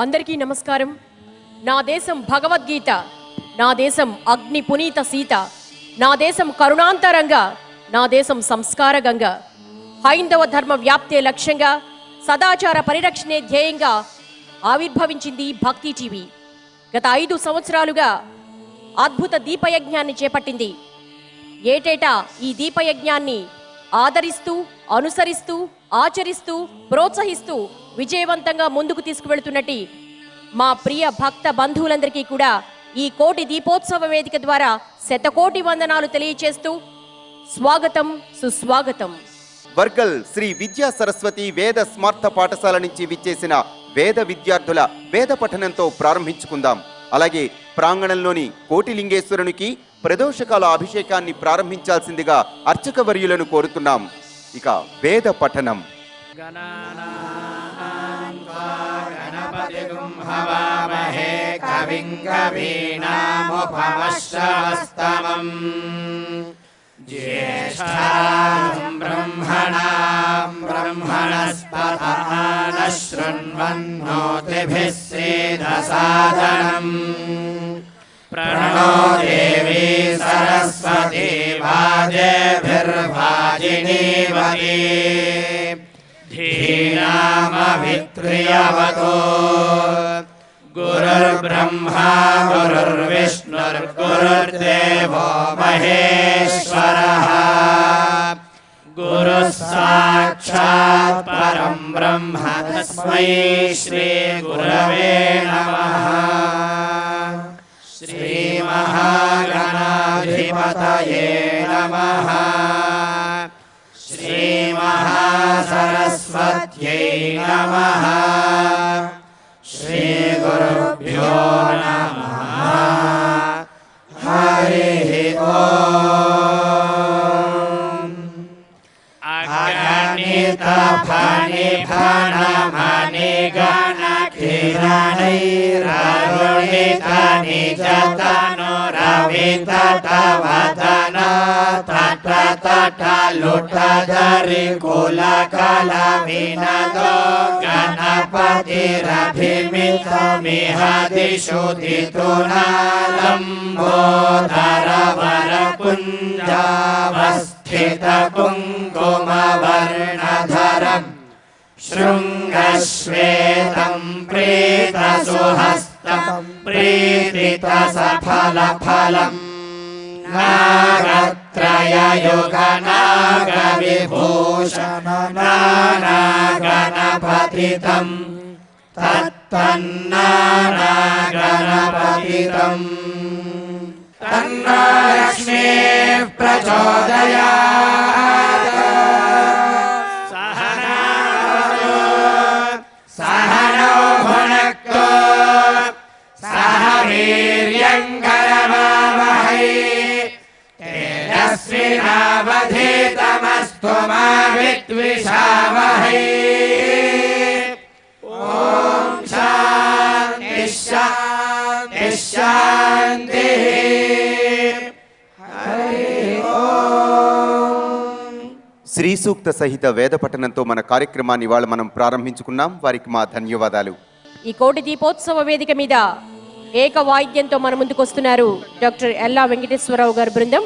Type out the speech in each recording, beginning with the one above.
అందరికీ నమస్కారం. నా దేశం భగవద్గీత, నా దేశం అగ్ని పునీత సీత, నా దేశం కరుణాంతరంగ, నా దేశం సంస్కార గంగ. హైందవ ధర్మ వ్యాప్తే లక్ష్యంగా, సదాచార పరిరక్షణే ధ్యేయంగా ఆవిర్భవించింది భక్తి టీవీ. గత 5 సంవత్సరాలుగా అద్భుత దీపయజ్ఞాన్ని చేపట్టింది. ఏటేటా ఈ దీపయజ్ఞాన్ని ఆదరిస్తూ, అనుసరిస్తూ, ఆచరిస్తూ, ప్రోత్సహిస్తూ విజయవంతంగా ముందుకు తీసుకువెళ్తున్నట్టు మా ప్రియ భక్త బంధువులందరికీ కూడా ఈ కోటి దీపోత్సవ వేదిక ద్వారా శతకోటి వందనాలు తెలియచేస్తూ స్వాగతం, సుస్వాగతం. వర్గల్ శ్రీ విద్యా సరస్వతి వేద స్మార్త పాఠశాల నుంచి విచ్చేసిన వేద విద్యార్థుల వేద పఠనంతో ప్రారంభించుకుందాం. అలాగే ప్రాంగణంలోని కోటిలింగేశ్వరునికి ప్రదోషకాల అభిషేకాన్ని ప్రారంభించాల్సిందిగా అర్చక వర్యులను కోరుతున్నాం. ఇక వేద పఠనం. హవామహే కవిం కవీనాముపమశ్రవస్తమం జ్యేష్ఠాం బ్రహ్మణాం బ్రహ్మణస్పత శృణ్వన్నోతిభిः సేదసాదనం ప్రణో దేవీ సరస్వతి వాజేభిర్వాజినీవతి ధీనామభిత్రియవతో గురుర్బ్రహ్మా గురుర్విష్ణుర్గురుర్దేవో మహేశ్వరః గురుః సాక్షాత్ పరం బ్రహ్మ తస్మై శ్రీ గురవే నమః. శ్రీ మహాగణాధిపతయే నమః. శ్రీ మహాసరస్వత్యై నమః. శ్రీ గురుభ్యో నమః. హరి ఓం. అగణిత ఫణి ఫణమణి గణ కిరణైరరుణిత నిజతను రవిత తవదన తట తట లుటధరి కుల కల వినదో గణపతిరభిమితమిహ దిశుదితునాలంబోధర వరపుంజావస్థిత కుంకుమవర్ణధరం శృంగశ్వేతం ప్రీతసుహస్తం ప్రీతిత సఫల ఫలం నాగత్రయయుగ నాగవిభూషణ నానాగణపతితం తత్తన్నానాగణపతితం తన్నో లక్ష్మీః ప్రచోదయాత్. సహనో భునక్తు సహ వీర్యం కరవావహై తేజస్వినావధీతమస్తు మా విద్విషావహై. ఓం శాంతి శాంతి శాంతిః. శ్రీ సూక్త సహిత వేద పఠనంతో మన కార్యక్రమాన్ని ఇవాళ మనం ప్రారంభించుకున్నాం. వారికి మా ధన్యవాదాలు. ఈ కోటి దీపోత్సవ వేదిక మీద ఏక వాయిద్యంతో మన ముందుకు వస్తున్నారు డాక్టర్ ఎల్లా వెంకటేశ్వరరావు గారి బృందం.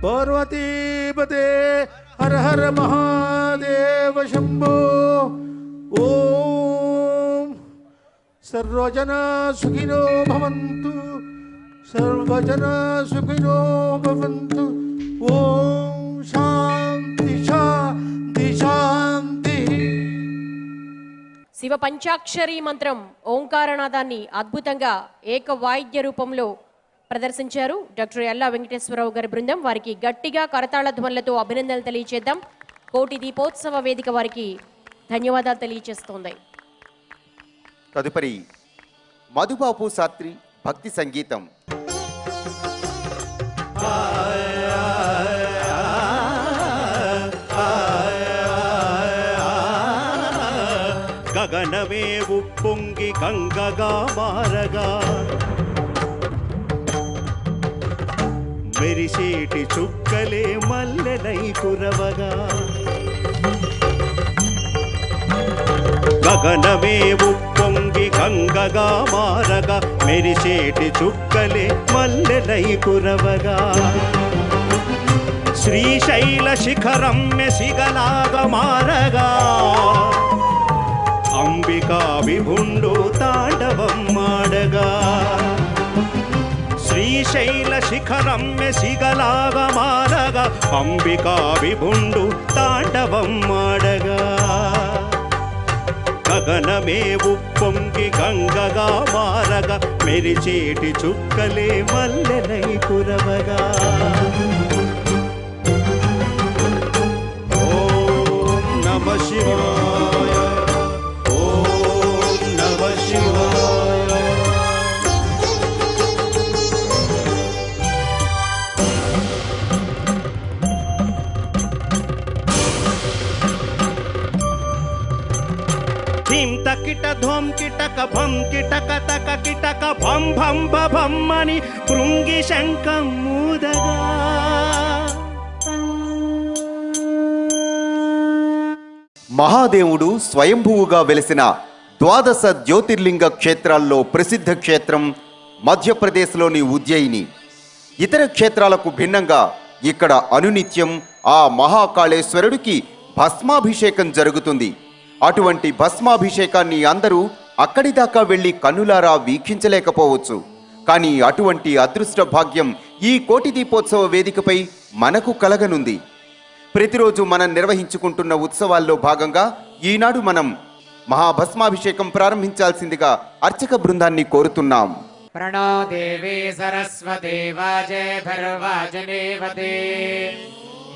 पार्वतीपते हर हर महादेव शंभो। ओम सर्वजना सुखिनो भवन्तु, सर्वजना सुखिनो भवन्तु। ओम शांति शांति शांति। శివ పంచాక్షరి మంత్రం ఓంకారనాదాన్ని అద్భుతంగా ఏక వాయిద్య రూపంలో ప్రదర్శించారు డాక్టర్ ఎల్లా వెంకటేశ్వరరావు గారి బృందం. వారికి గట్టిగా కరతాళ ధ్వనులతో అభినందనలు తెలియజేద్దాం. కోటి దీపోత్సవ వేదిక వారికి ధన్యవాదాలు తెలియజేస్తోంది. తదుపరి మధుబాబు శాస్త్రి భక్తి సంగీతం. గగనమే ఉప్పొంగి గంగగా మారగా, మెరిసేటి చుక్కలే మల్లెలై కురవగా. గగనమే ఉప్పొంగి గంగగా మారగా, మెరిసేటి చుక్కలే మల్లెలై కురవగా. శ్రీశైల శిఖరం మెసిగలాగా మారగా, అంబికా విభుండు తాండవం మాడగా. శ్రీశైల శిఖరం మెసిగలాగా మారగా, అంబికా విభుండు తాండవం మాడగా. గగనమే ఉప్పొంగి గంగగా మారగా, మెరిచేటి చుక్కలే మల్లెలై కురవగా. ఓం నమః శివాయ, ఓం నమః శివాయ. ధిం తకిట ధ్వం కిటక భం కిటక తక కిటక భం భం భం అని పృంగి శంఖం మూదగా. మహాదేవుడు స్వయంభువుగా వెలిసిన ద్వాదశ జ్యోతిర్లింగ క్షేత్రాల్లో ప్రసిద్ధ క్షేత్రం మధ్యప్రదేశ్లోని ఉజ్జయిని. ఇతర క్షేత్రాలకు భిన్నంగా ఇక్కడ అనునిత్యం ఆ మహాకాళేశ్వరుడికి భస్మాభిషేకం జరుగుతుంది. అటువంటి భస్మాభిషేకాన్ని అందరూ అక్కడి దాకా వెళ్ళి కన్నులారా వీక్షించలేకపోవచ్చు. కానీ అటువంటి అదృష్ట భాగ్యం ఈ కోటి దీపోత్సవ వేదికపై మనకు కలగనుంది. ప్రతిరోజు మనం నిర్వహించుకుంటున్న ఉత్సవాల్లో భాగంగా ఈనాడు మనం మహాభస్మాభిషేకం ప్రారంభించాల్సిందిగా అర్చక బృందాన్ని కోరుతున్నాం. प्रणो देवी सरस्वती वाजेभिर्वाजनीवती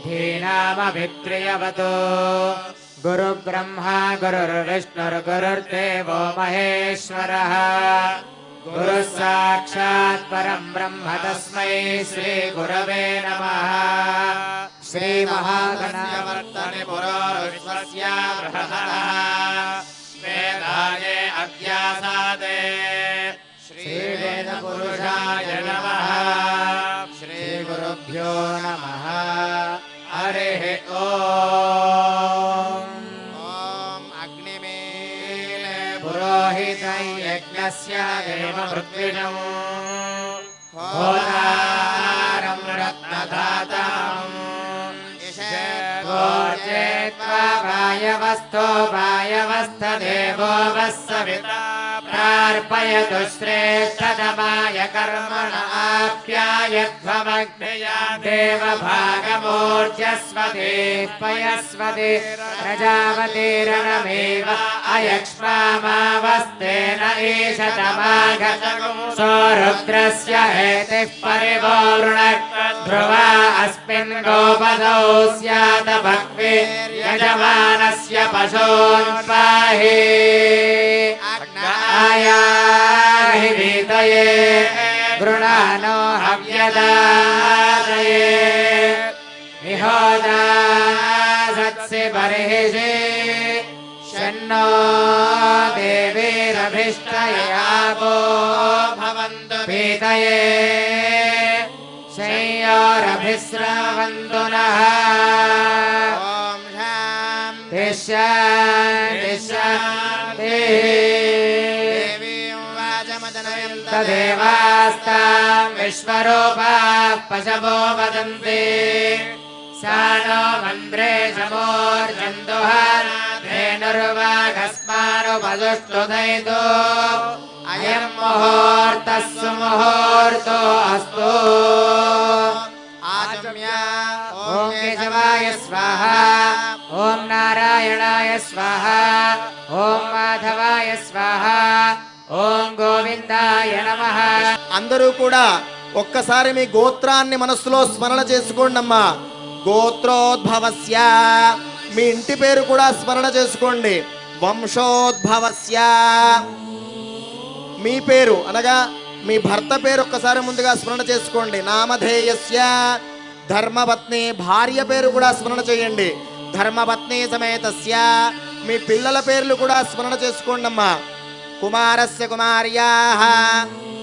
धीनामभित्रियवतो गुरुब्रह्मा गुरुर्विष्णुर्गुरुर्देवो महेश्वरः गुरुः साक्षात् परं ब्रह्म तस्मै श्रीगुरवे नमः श्रीमहागणावर्तने पुरोर्विश्वस्य बृहदः वेदाये अध्यासादे श्रीवेदपुरुषाय नमः श्रीगुरुभ्यो नमः हरिः ॐ अग्निमीले पुरोहितं यज्ञस्य देवमृत्विजं होतारं रत्नदाताम् गोर्जेत्वा वायवस्थदेवो वस्सविता प्रार्पयतु श्रेष्ठतमाय कर्मण आप्यायध्वमग्नया देवभागमूर्जस्वते पयस्वते प्रजापतिरणमेव अयक्ष्मामावस्तेन ईशतमागतगो सौरुद्रस्य हेतिः परिपूर्ण ध्रुवा अस्मिन् गोपदौ स्यात् भक्वे यजमानस्य पशून् पाहि आयाहि वीतये गृणानो हव्यदातये निहोदासत्सि बर्हिषि शन्नो देवीरभिष्टयापो भवन्तु पीतये शय्योरभिस्रवन्तु नः शान्ति तदेवास्तां विश्वरूपाः पशवो वदन्ति सा नो मन्द्रे समोर्जन्तुः धेनुर्वाघस्मानुपजुष्टुदयितो अयं मुहूर्तः सुमुहूर्तो अस्तु आचम्य ॐ केशवाय स्वाहा ॐ नारायणाय स्वाहा ॐ माधवाय स्वाहा ఓం గోవిందాయ నమః. అందరూ కూడా ఒక్కసారి మీ గోత్రాన్ని మనస్సులో స్మరణ చేసుకోండి అమ్మా. గోత్రోద్భవస్య మీ ఇంటి పేరు కూడా స్మరణ చేసుకోండి. వంశోద్భవస్య మీ పేరు అనగా మీ భర్త పేరు ఒక్కసారి ముందుగా స్మరణ చేసుకోండి. నామధేయస్య ధర్మపత్ని భార్య పేరు కూడా స్మరణ చేయండి. ధర్మపత్ని సమేతస్య మీ పిల్లల పేర్లు కూడా స్మరణ చేసుకోండి అమ్మా. కుమారస్య కుమార్యాః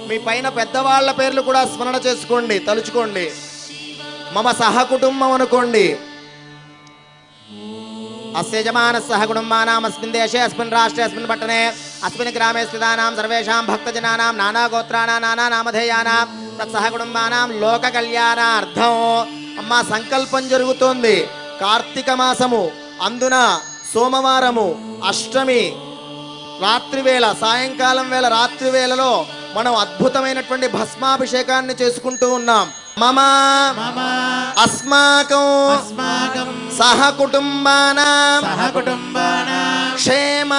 మీ పైన పెద్దవాళ్ల పేర్లు కూడా స్మరణ చేసుకోండి, తలుచుకోండి. మమ సహకుటుంబం అనుకోండి. అస్య యజమానः సహకుటుంబానాం అస్మిన్ దేశే అస్మిన్ రాష్ట్రే అస్మిన్ పట్టణే అస్మిన్ గ్రామే స్థితానాం సర్వేషాం భక్తజనానాం నానా గోత్రాణాం నానా నామధేయానాం తత్సహకుటుంబానాం లోక కళ్యాణార్థం. అమ్మా సంకల్పం జరుగుతోంది. కార్తీక మాసము అందున సోమవారము అష్టమి రాత్రివేళ సాయంకాలం వేళ రాత్రివేళలో మనం అద్భుతమైనటువంటి భస్మాభిషేకాన్ని చేసుకుంటూ ఉన్నాం. మమ అస్మాకం సహకుటుంబానాం క్షేమ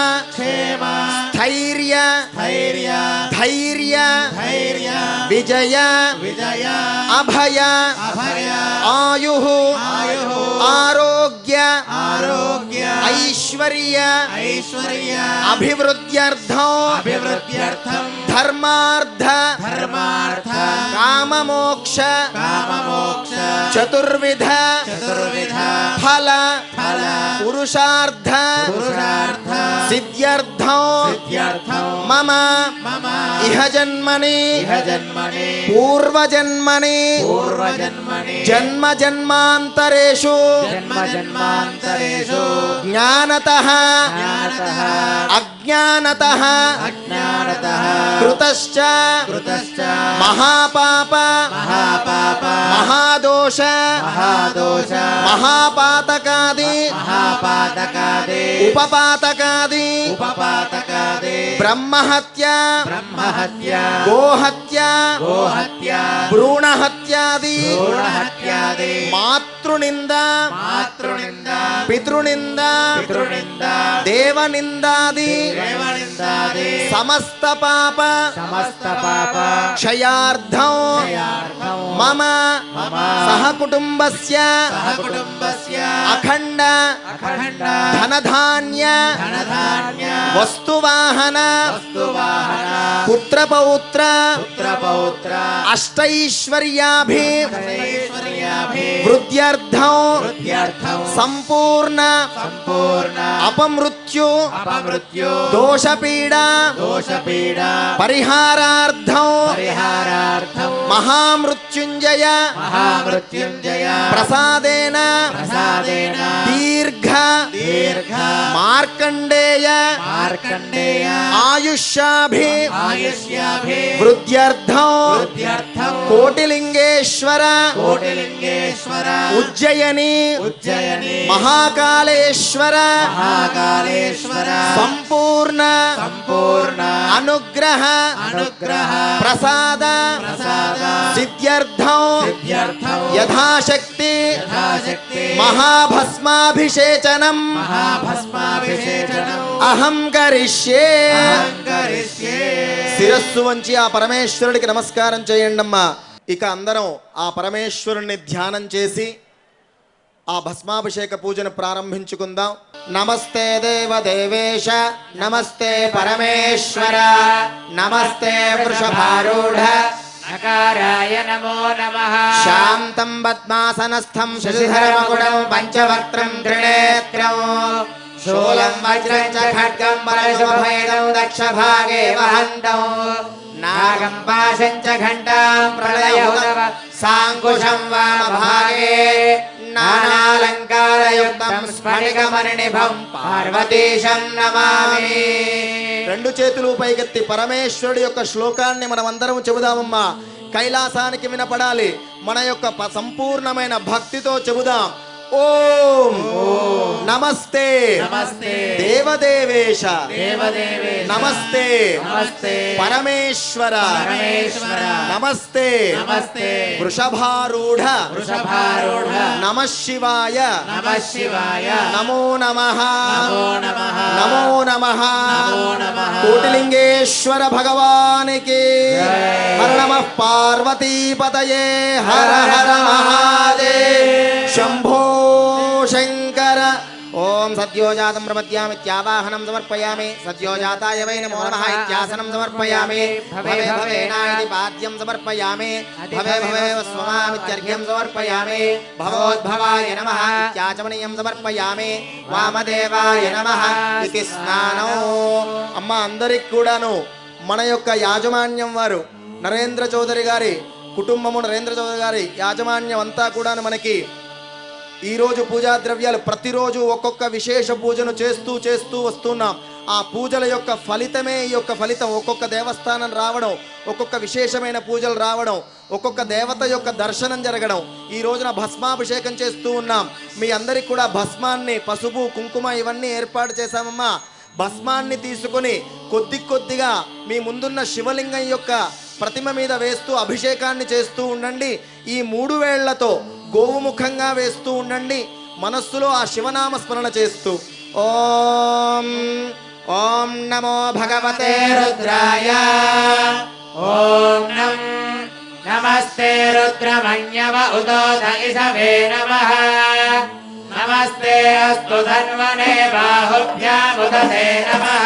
స్థైర్య ధైర్య విజయ అభయ ఆయుః ఆరోగ్య ఐశ్వర్య అభివృద్ధ్యర్థం ధర్మార్థ కామమోక్ష చతుర్విధ ఫల పురుషార్థ సిద్ధ్యర్థం మమ ఇహ జన్మని పూర్వజన్మని జన్మ జన్మాంతరేషు జ్ఞానతః అజ్ఞానతః కృతశ్చ మహాపాప మహాదోష మహాదోష మహాపాతకాది ఉపపాతకాది బ్రహ్మహత్య గోహత్య భ్రూణహత్యాది మాతృనింద పితృనింద దేవనిందాది సమస్త పాప క్షయార్థం మమ సహకుటుంబస్య అఖండ ధనధాన్య వస్తువాహన పుత్రపౌత్ర అష్టైశ్వర్యాభి వృద్ధ్యర్థం సంపూర్ణ అపమృత్యు దోషపీడ పరిహారార్థం మహామృత్యుంజయ ప్రసాదేన దీర్ఘ మార్కండేయ ఆయుష్యాభి వృద్ధ్యర్థం కోటిలింగేశ్వర ఉజ్జయిని మహాకాళేశ్వర సంపూర్ణ అనుగ్రహ ప్రసాద సిద్ధ్యర్థం యథాశక్తి మహాభస్మాభిషేచనం అహం కరిష్యే. శిరస్సు వంచి ఆ పరమేశ్వరుడికి నమస్కారం చేయండి అమ్మా. ఇక అందరం ఆ పరమేశ్వరుణ్ణి ధ్యానం చేసి ఆ భస్మాభిషేక పూజను ప్రారంభించుకుందాం. నమస్తే దేవదేవేశ నమస్తే పరమేశ్వర నమస్తే వృషభారూఢ నకారాయ నమో నమః. శాంతం పద్మాసనస్థం శశిధరమకుటం పంచవక్త్రం త్రినేత్రం శూలం వజ్రం చ ఖడ్గం పరశుభైదం దక్షభాగే వహంతం నాగం పాశం చ ఘంటాం ప్రళయౌదవ సాంకుశం వామభాగే నానాలంకారయుక్తం స్ఫటికమణినిభం పార్వతీశం నమామి. రెండు చేతులు పైకెత్తి పరమేశ్వరుడి యొక్క శ్లోకాన్ని మనం అందరం చెబుదామమ్మా. కైలాసానికి వినపడాలి. మన యొక్క సంపూర్ణమైన భక్తితో చెబుదాం. ఓం నమస్తే దేవదేవేశ నమస్తే పరమేశ్వర నమస్తే వృషభారూఢ నమః శివాయ నమో నమః నమో నమః కోటిలింగేశ్వర భగవానికి హర నమః పార్వతీపతయే హర హర మహాదేవ్ శంభో శంకర. ఓం సద్యోజాతం ప్రపద్యామిత్యావాహనం సమర్పయామి. సద్యోజాతాయ వై నమో నమః ఇత్యాసనం సమర్పయామి. భవే భవేనాయితి పాద్యం సమర్పయామి. భవే భవే స్వమామిత్యర్ఘ్యం సమర్పయామి. భవోద్భవాయ నమః ఇత్యాచమనీయం సమర్పయామి. వామదేవాయ నమః ఇతి స్నానం. అమ్మ అందరికి కూడాను మన యొక్క యాజమాన్యం వారు నరేంద్ర చౌదరి గారి కుటుంబము, నరేంద్ర చౌదరి గారి యాజమాన్యం అంతా కూడాను మనకి ఈరోజు పూజా ద్రవ్యాలు ప్రతిరోజు ఒక్కొక్క విశేష పూజను చేస్తూ వస్తున్నాం. ఆ పూజల యొక్క ఫలితమే ఈ యొక్క ఫలితం. ఒక్కొక్క దేవస్థానం రావడం, ఒక్కొక్క విశేషమైన పూజలు రావడం, ఒక్కొక్క దేవత యొక్క దర్శనం జరగడం. ఈ రోజున భస్మాభిషేకం చేస్తూ ఉన్నాం. మీ అందరికి కూడా భస్మాన్ని, పసుపు, కుంకుమ ఇవన్నీ ఏర్పాటు చేశామమ్మా. భస్మాన్ని తీసుకొని కొద్దిగా మీ ముందున్న శివలింగం యొక్క ప్రతిమ మీద వేస్తూ అభిషేకాన్ని చేస్తూ ఉండండి. ఈ 3 వేళ్లతో గోవుముఖంగా వేస్తూ ఉండండి. మనస్సులో ఆ శివనామ స్మరణ చేస్తూ ఓం ఓం నమో భగవతే రుద్రాయ. ఓం నమస్తే రుద్రమన్యవ ఉదోత ఇషవే నమః. నమస్తే అస్తు ధన్వనే బాహుభ్యాముదతే నమః.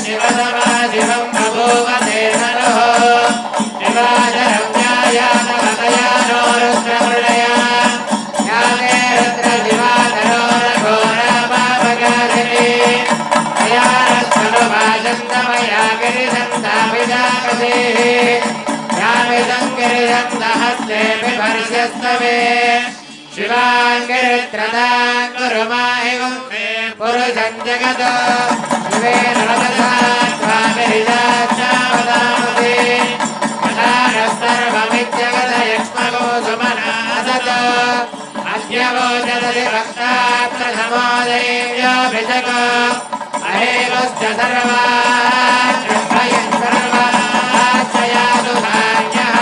శివసమాశివం బభూవతే నరః. శివాజరమ్యాయానవతయానో రుద్రమృళయా. యానే రుద్రశివాధరో రఘోరామాపగాధిని. యానస్తనువాచందమయా గిరిశంతాభిజాకసేః. యామిదం గిరిశంతహస్తే బిభర్ష్యస్తమే. శివాంగిరిత్రదాం కురుమాహివం పురుషం జగతో. శివేన వదతా స్వామిరిజాచ్చావదామసి. సర్వమిత్యగత యక్ష్మగో अद्यवोचदति भक्ता प्रथमो देव्योऽभिषको अहेवश्च सर्वान् ब्रह्मयन् सर्वाश्चयातु धान्यः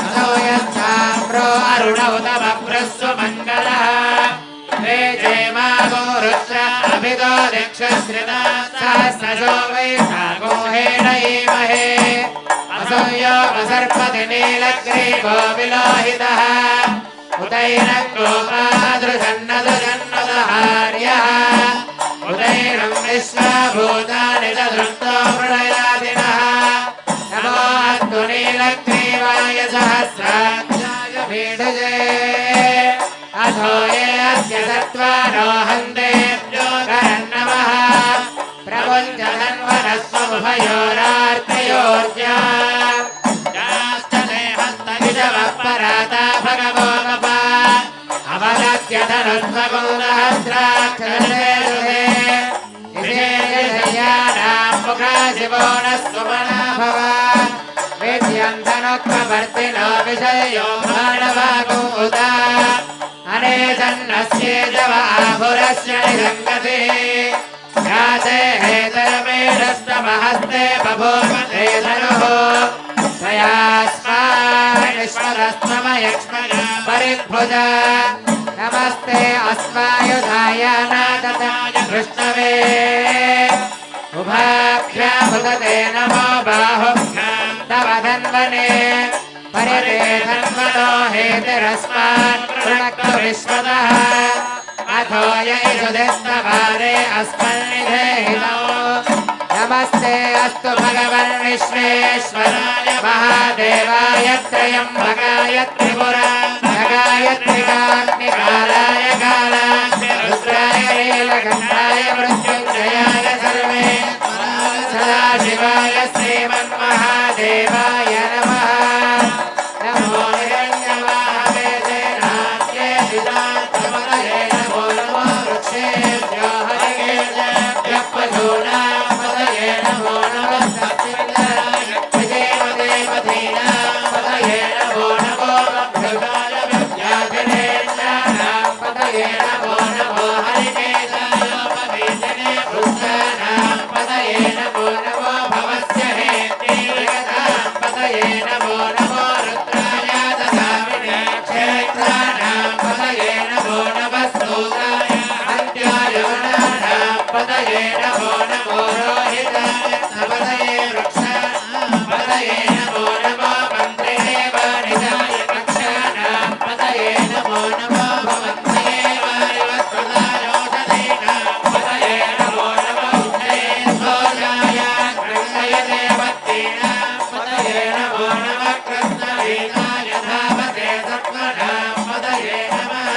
अतो यच्छाम्रो अरुणौतमभ्रस्व मङ्गलः वे जयमागो रुद्र अभितो दक्षश्रिता सहस्रशो वैशाखो हेडयीमहे असोयो वसर्पति नीलग्रीवो विलोहितः उदैरक्रोपादृशन्नदुजन्नदहार्यः उदैरं विश्वभूतानि चतुर्थो मृडयादिनः नमो अस्तु नीलग्रीवाय सहस्राक्षाय पीडजे अथो ये अस्य सत्त्वानो हन्तेभ्यो नमः प्रमुञ्च धन्वनस्वमुभयोरार्तयोर्जा पराता भगवो मपा अवदत्य धनुष्मगुणहस्राक्षरे मुखा शिवो न सुमना भव वेद्यन्धनोक्मवर्तिनो विषयो मानवागोदा अनेजन्नस्येजव आभुरस्य निरङ्गते याते हेतरमेढस्तमहस्ते बभूवते धनुः तयास्माश्वरस्मयक्ष्मया परिभुज नमस्ते अस्मायुधाय नादताय कृष्णवे उभाभ्यामुदते नमो बाहुभ्यां तव धन्वने परिते धन्वनो हेतिरस्मान् प्रणक्तु विश्वतः अथो यैषुधिस्तवारे अस्मन्निधेहिनो नमस्ते अस्तु भगवन् विश्वेश्वराय महादेवाय त्र्यम्बकाय त्रिपुराय त्रिकाग्निकालाय कालाय रुद्राय नीलकण्ठाय मृत्युञ्जयाय सर्वे सदाशिवाय श्रीमन्महादेवाय नमः नमो हिरण्यवाहवे नाट्ये दिदान्तपदये नमो नमो वृक्षेभ्यो हरिकेभ्यः पशूनां पदये नमो नमः सत्पिण्डाय विजयदेवतीनां पदये नमो नमो भद्रकाय विद्याधिरेन्द्राणां पदये नमो नमो हरिकेशायोपवीजने वृक्षाणां पदये नमो नमो भवस्य हेतिर्गतां पदये नमो नमो रुद्राय ददामिने क्षेत्राणां पदये नमो नमः स्तोत्राय अन्त्यायोनानां पदये नमो नमो रोहिताय पदये वृक्षाणां पदये नमो नमो मन्त्रिणे वाणिजाय कक्षाणां पदये नमो नमो भवन्ते वारिवत्प्रदायोधीनां पदये नमो नमो उद्धयेन्द्रोजाय कृष्णयदेवतीनां पदये नमो नमः कृष्णवीराय धावते सत्त्वनां पदये नमः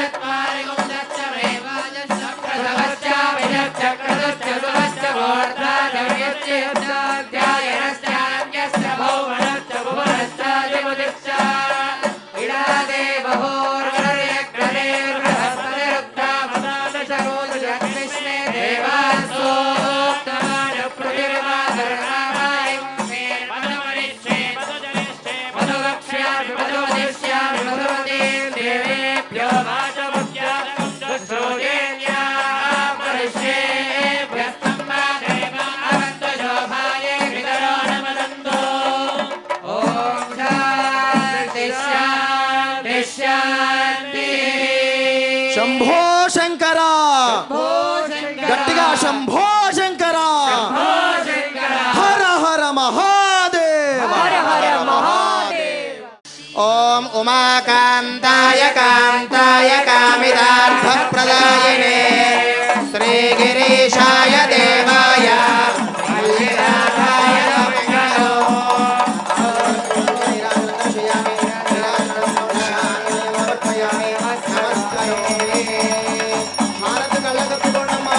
चत्वारि గట్టిగా శంభో శంకర హర హర మహాదేవ హర హర మహాదేవ. ఓం ఉమాకాంతాయ కాంతాయ కామితార్థప్రదాయినే శ్రీగిరీశాయ దేవాయ మల్లినాథాయ మంగళో. హారతి కళ్ళ కట్టుకోండమ్మా.